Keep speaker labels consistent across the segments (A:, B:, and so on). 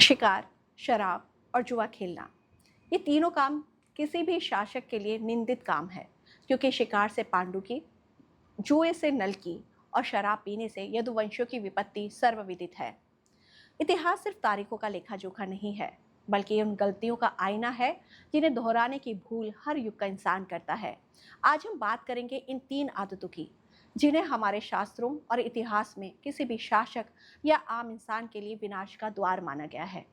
A: शिकार, शराब और जुआ खेलना, ये तीनों काम किसी भी शासक के लिए निंदित काम है, क्योंकि शिकार से पांडु की, जुए से नल की और शराब पीने से यदुवंशियों की विपत्ति सर्वविदित है। इतिहास सिर्फ तारीखों का लेखा जोखा नहीं है, बल्कि ये उन गलतियों का आईना है जिन्हें दोहराने की भूल हर युग का इंसान करता है। आज हम बात करेंगे इन तीन आदतों की, जिन्हें हमारे शास्त्रों और इतिहास में किसी भी शासक या आम इंसान के लिए विनाश का द्वार माना गया है।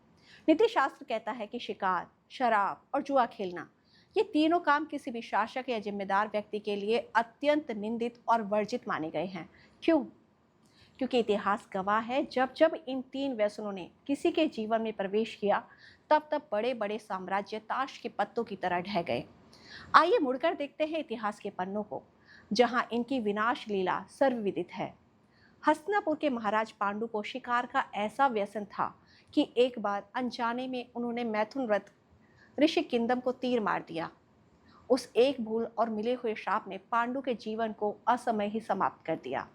A: नीति शास्त्र कहता है कि शिकार, शराब और जुआ खेलना, ये तीनों काम किसी भी शासक या जिम्मेदार व्यक्ति के लिए अत्यंत निंदित और वर्जित माने गए हैं। क्यों? क्योंकि इतिहास गवाह है, जब जब इन तीन व्यसनों ने किसी के जीवन में प्रवेश किया, तब तब बड़े बड़े साम्राज्य ताश के पत्तों की तरह ढह गए। आइए मुड़कर देखते हैं इतिहास के पन्नों को, जहां इनकी विनाश लीला सर्वविदित है। हस्तिनापुर के महाराज पांडु को शिकार का ऐसा व्यसन था कि एक बार अनजाने में उन्होंने मैथुन व्रत ऋषि किंदम को तीर मार दिया। उस एक भूल और मिले हुए श्राप ने पांडु के जीवन को असमय ही समाप्त कर दिया।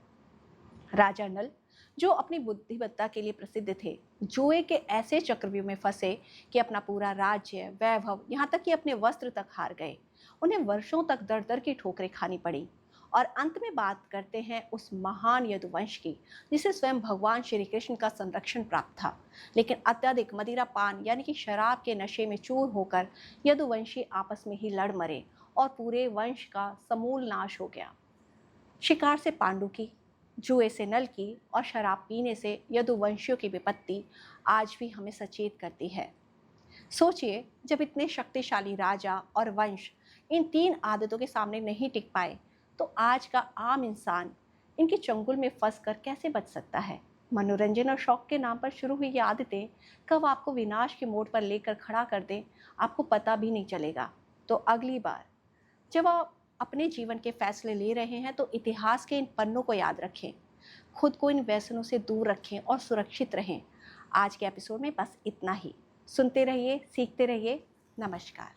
A: राजा नल, जो अपनी बुद्धिमत्ता के लिए प्रसिद्ध थे, जुए के ऐसे चक्रव्यूह में फंसे कि अपना पूरा राज्य, वैभव, यहाँ तक कि अपने वस्त्र तक हार गए। उन्हें वर्षों तक दर दर की ठोकरें खानी पड़ी। और अंत में बात करते हैं उस महान यदुवंश की, जिसे स्वयं भगवान श्री कृष्ण का संरक्षण प्राप्त था। लेकिन अत्यधिक मदिरा पान यानी कि शराब के नशे में चूर होकर यदुवंशी आपस में ही लड़ मरे और पूरे वंश का समूल नाश हो गया। शिकार से पांडु की, जुए से नल की और शराब पीने से यदुवंशियों की विपत्ति आज भी हमें सचेत करती है। सोचिए, जब इतने शक्तिशाली राजा और वंश इन तीन आदतों के सामने नहीं टिक पाए, तो आज का आम इंसान इनके चंगुल में फंसकर कैसे बच सकता है? मनोरंजन और शौक के नाम पर शुरू हुई ये आदतें कब आपको विनाश के मोड़ पर लेकर खड़ा कर दें, आपको पता भी नहीं चलेगा। तो अगली बार जब आप अपने जीवन के फैसले ले रहे हैं, तो इतिहास के इन पन्नों को याद रखें, खुद को इन व्यसनों से दूर रखें और सुरक्षित रहें। आज के एपिसोड में बस इतना ही। सुनते रहिए, सीखते रहिए। नमस्कार।